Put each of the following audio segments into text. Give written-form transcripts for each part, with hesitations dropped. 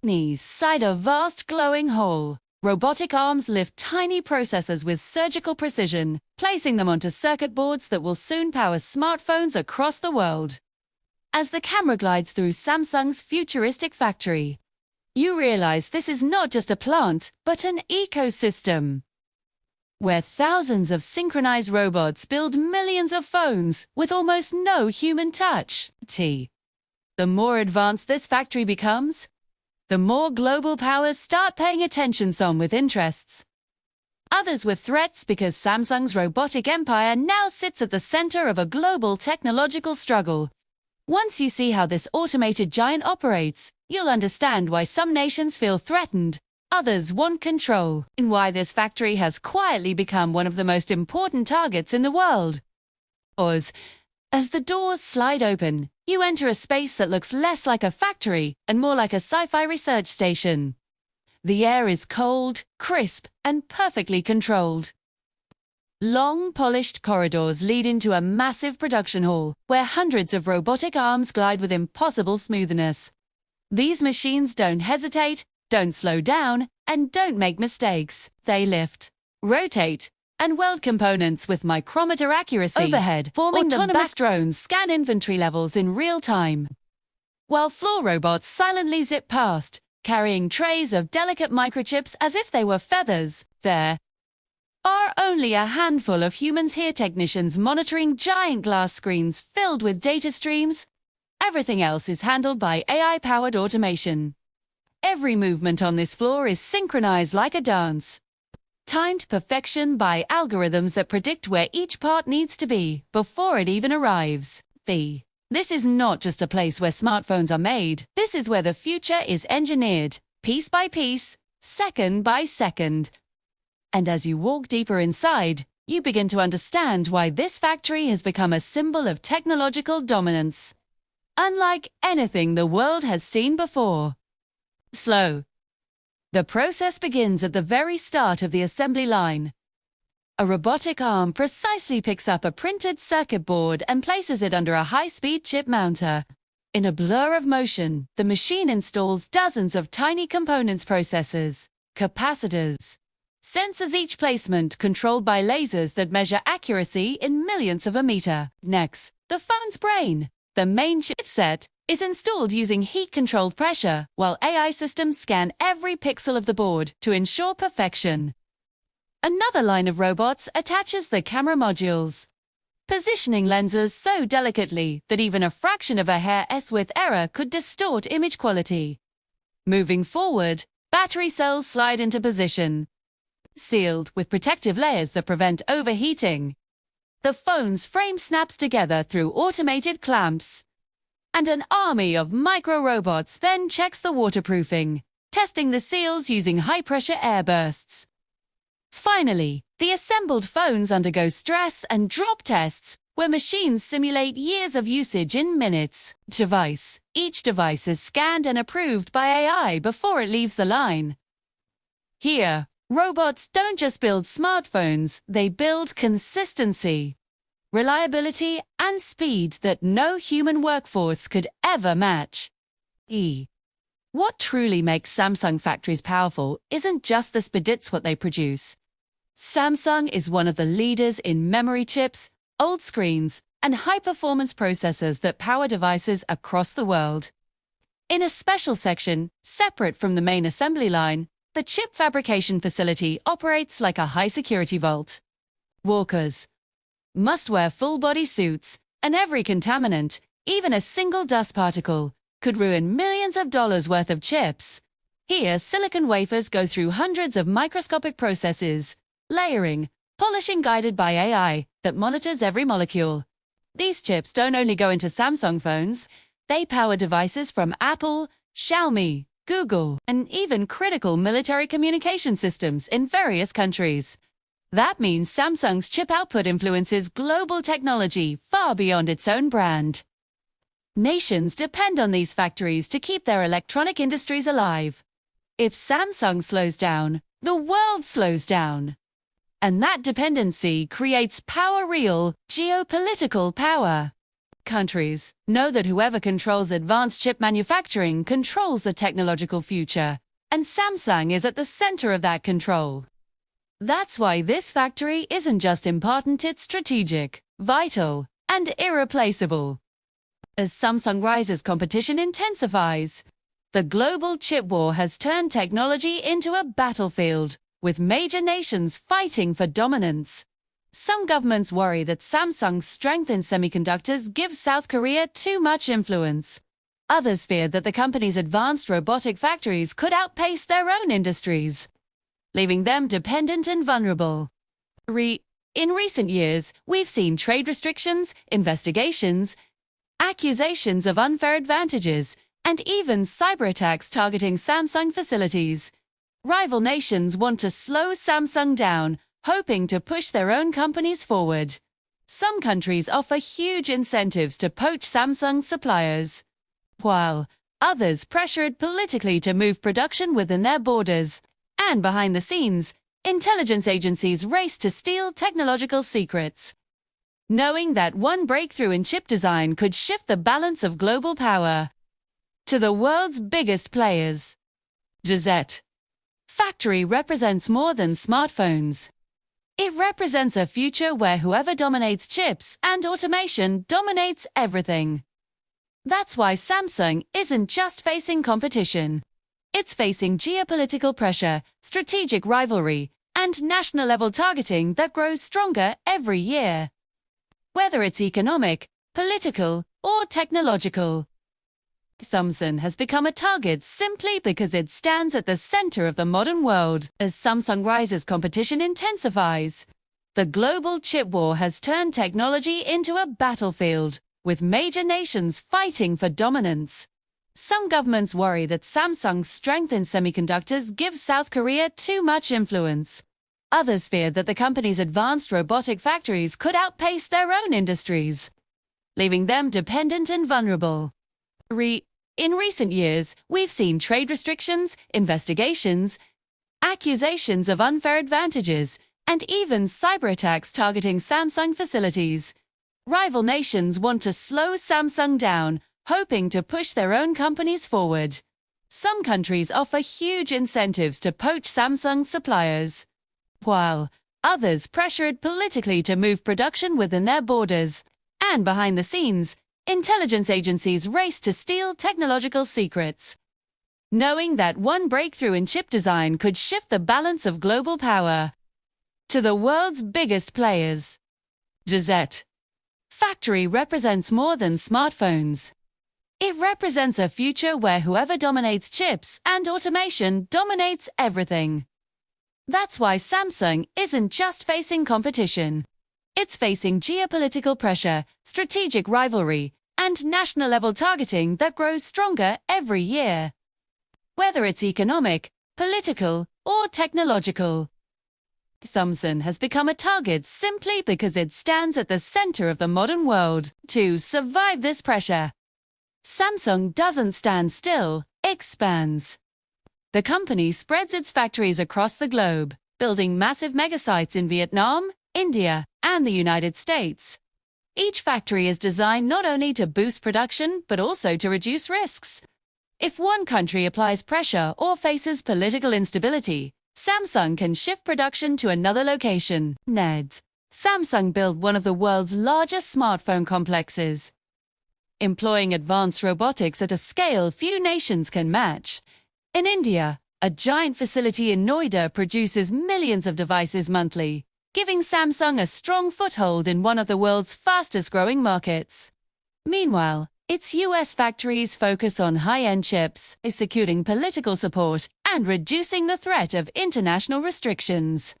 Knees side a vast glowing hole. Robotic arms lift tiny processors with surgical precision, placing them onto circuit boards that will soon power smartphones across the world. As the camera glides through Samsung's futuristic factory, you realize this is not just a plant, but an ecosystem, where thousands of synchronized robots build millions of phones with almost no human touch. The more advanced this factory becomes, the more global powers start paying attention some with interests. Others with threats because Samsung's robotic empire now sits at the center of a global technological struggle. Once you see how this automated giant operates, you'll understand why some nations feel threatened, others want control, and why this factory has quietly become one of the most important targets in the world. As the doors slide open, you enter a space that looks less like a factory and more like a sci-fi research station. The air is cold, crisp, and perfectly controlled. Long, polished corridors lead into a massive production hall, where hundreds of robotic arms glide with impossible smoothness. These machines don't hesitate, don't slow down, and don't make mistakes. They lift, rotate, and weld components with micrometer accuracy. Overhead, forming autonomous drones scan inventory levels in real time, while floor robots silently zip past, carrying trays of delicate microchips as if they were feathers. There are only a handful of humans here, technicians monitoring giant glass screens filled with data streams. Everything else is handled by AI-powered automation. Every movement on this floor is synchronized like a dance, timed to perfection by algorithms that predict where each part needs to be before it even arrives. This is not just a place where smartphones are made. This is where the future is engineered, piece by piece, second by second. And as you walk deeper inside, you begin to understand why this factory has become a symbol of technological dominance, unlike anything the world has seen before. Slow. The process begins at the very start of the assembly line. A robotic arm precisely picks up a printed circuit board and places it under a high-speed chip mounter. In a blur of motion, the machine installs dozens of tiny components, processors, capacitors, sensors, each placement controlled by lasers that measure accuracy in millionths of a meter. Next, the phone's brain, the main chipset, is installed using heat-controlled pressure, while AI systems scan every pixel of the board to ensure perfection. Another line of robots attaches the camera modules, positioning lenses so delicately that even a fraction of a hair's width error could distort image quality. Moving forward, battery cells slide into position, sealed with protective layers that prevent overheating. The phone's frame snaps together through automated clamps, and an army of micro-robots then checks the waterproofing, testing the seals using high-pressure air bursts. Finally, the assembled phones undergo stress and drop tests, where machines simulate years of usage in minutes. Each device is scanned and approved by AI before it leaves the line. Here, robots don't just build smartphones, they build consistency, reliability, and speed that no human workforce could ever match. What truly makes Samsung factories powerful isn't just the speed, it's what they produce. Samsung is one of the leaders in memory chips, old screens, and high-performance processors that power devices across the world. In a special section, separate from the main assembly line, the chip fabrication facility operates like a high-security vault. Workers must wear full-body suits, and every contaminant, even a single dust particle, could ruin millions of dollars worth of chips. Here, silicon wafers go through hundreds of microscopic processes, layering, polishing, guided by AI that monitors every molecule. These chips don't only go into Samsung phones, they power devices from Apple, Xiaomi, Google, and even critical military communication systems in various countries. That means Samsung's chip output influences global technology far beyond its own brand. Nations depend on these factories to keep their electronic industries alive. If Samsung slows down, the world slows down. And that dependency creates power, real geopolitical power. countries know that whoever controls advanced chip manufacturing controls the technological future, and Samsung is at the center of that control. That's why this factory isn't just important, it's strategic, vital, and irreplaceable. As Samsung rises, competition intensifies. The global chip war has turned technology into a battlefield, with major nations fighting for dominance. Some governments worry that Samsung's strength in semiconductors gives South Korea too much influence. Others fear that the company's advanced robotic factories could outpace their own industries, leaving them dependent and vulnerable. In recent years, we've seen trade restrictions, investigations, accusations of unfair advantages, and even cyber attacks targeting Samsung facilities. Rival nations want to slow Samsung down, hoping to push their own companies forward. Some countries offer huge incentives to poach Samsung's suppliers, while others pressure it politically to move production within their borders. And behind the scenes, intelligence agencies race to steal technological secrets, knowing that one breakthrough in chip design could shift the balance of global power to the world's biggest players. Gazette. Factory represents more than smartphones. It represents a future where whoever dominates chips and automation dominates everything. That's why Samsung isn't just facing competition. It's facing geopolitical pressure, strategic rivalry, and national-level targeting that grows stronger every year. Whether it's economic, political, or technological, Samsung has become a target simply because it stands at the center of the modern world. As Samsung rises, competition intensifies. The global chip war has turned technology into a battlefield, with major nations fighting for dominance. Some governments worry that Samsung's strength in semiconductors gives South Korea too much influence. Others fear that the company's advanced robotic factories could outpace their own industries, leaving them dependent and vulnerable. In recent years, we've seen trade restrictions, investigations, accusations of unfair advantages, and even cyber attacks targeting Samsung facilities. Rival nations want to slow Samsung down, hoping to push their own companies forward. Some countries offer huge incentives to poach Samsung's suppliers, while others pressure it politically to move production within their borders. And behind the scenes, intelligence agencies race to steal technological secrets, knowing that one breakthrough in chip design could shift the balance of global power to the world's biggest players. Gazette. Factory represents more than smartphones. It represents a future where whoever dominates chips and automation dominates everything. That's why Samsung isn't just facing competition. It's facing geopolitical pressure, strategic rivalry, and national-level targeting that grows stronger every year. Whether it's economic, political, or technological, Samsung has become a target simply because it stands at the center of the modern world. To survive this pressure, Samsung doesn't stand still, expands. The company spreads its factories across the globe, building massive megasites in Vietnam, India, and the United States. Each factory is designed not only to boost production, but also to reduce risks. If one country applies pressure or faces political instability, Samsung can shift production to another location. Samsung built one of the world's largest smartphone complexes, employing advanced robotics at a scale few nations can match. In India, a giant facility in Noida produces millions of devices monthly, giving Samsung a strong foothold in one of the world's fastest-growing markets. Meanwhile, its US factories focus on high-end chips, securing political support and reducing the threat of international restrictions.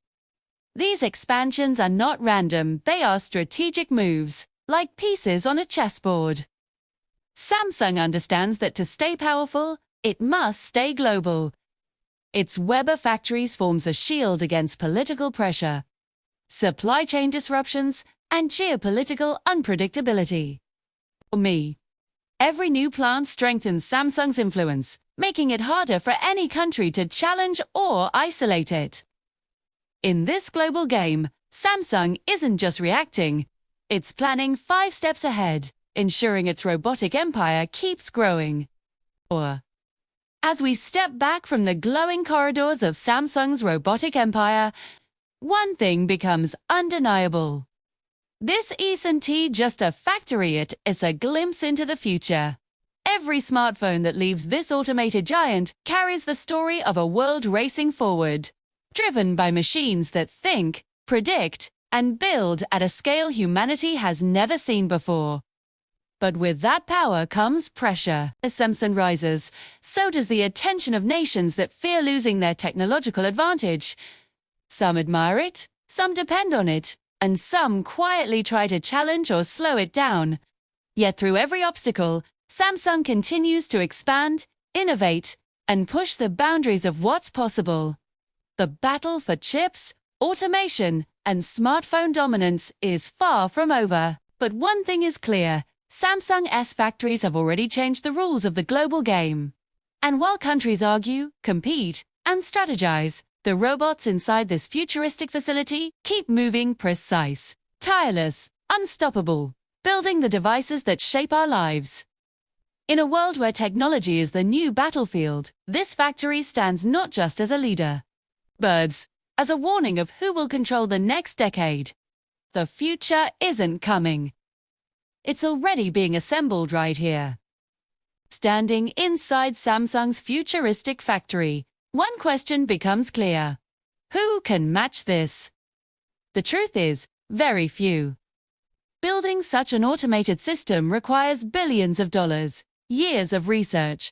These expansions are not random, they are strategic moves, like pieces on a chessboard. Samsung understands that to stay powerful, it must stay global. Its Weber factories forms a shield against political pressure, supply chain disruptions, and geopolitical unpredictability. For me, every new plant strengthens Samsung's influence, making it harder for any country to challenge or isolate it. In this global game, Samsung isn't just reacting, it's planning 5 steps ahead. ensuring its robotic empire keeps growing. Or, as we step back from the glowing corridors of Samsung's robotic empire, one thing becomes undeniable. This isn't just a factory, it is a glimpse into the future. Every smartphone that leaves this automated giant carries the story of a world racing forward, driven by machines that think, predict, and build at a scale humanity has never seen before. But with that power comes pressure. As Samsung rises, so does the attention of nations that fear losing their technological advantage. Some admire it, some depend on it, and some quietly try to challenge or slow it down. Yet through every obstacle, Samsung continues to expand, innovate, and push the boundaries of what's possible. The battle for chips, automation, and smartphone dominance is far from over. But one thing is clear, Samsung's factories have already changed the rules of the global game. And while countries argue, compete, and strategize, the robots inside this futuristic facility keep moving precise, tireless, unstoppable, building the devices that shape our lives. In a world where technology is the new battlefield, this factory stands not just as a leader, but as a warning of who will control the next decade. The future isn't coming. It's already being assembled right here. Standing inside Samsung's futuristic factory, one question becomes clear. Who can match this? The truth is, very few. Building such an automated system requires billions of dollars, years of research,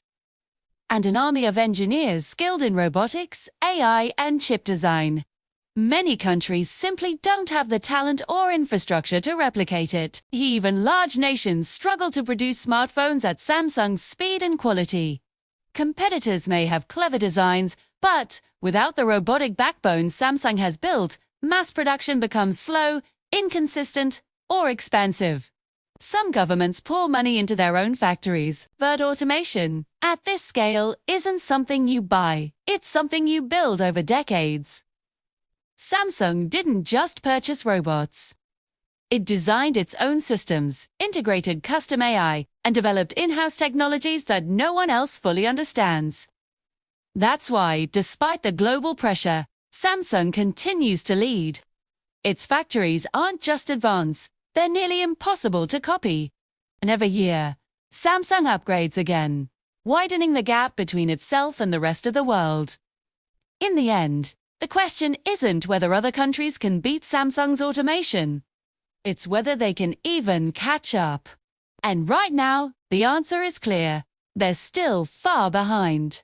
and an army of engineers skilled in robotics, AI, and chip design. Many countries simply don't have the talent or infrastructure to replicate it. Even large nations struggle to produce smartphones at Samsung's speed and quality. Competitors may have clever designs, but without the robotic backbone Samsung has built, mass production becomes slow, inconsistent, or expensive. Some governments pour money into their own factories, but automation, at this scale, isn't something you buy, it's something you build over decades. Samsung didn't just purchase robots. It designed its own systems, integrated custom AI, and developed in-house technologies that no one else fully understands. That's why, despite the global pressure, Samsung continues to lead. Its factories aren't just advanced, they're nearly impossible to copy. And every year, Samsung upgrades again, widening the gap between itself and the rest of the world. In the end, the question isn't whether other countries can beat Samsung's automation. It's whether they can even catch up. And right now, the answer is clear. They're still far behind.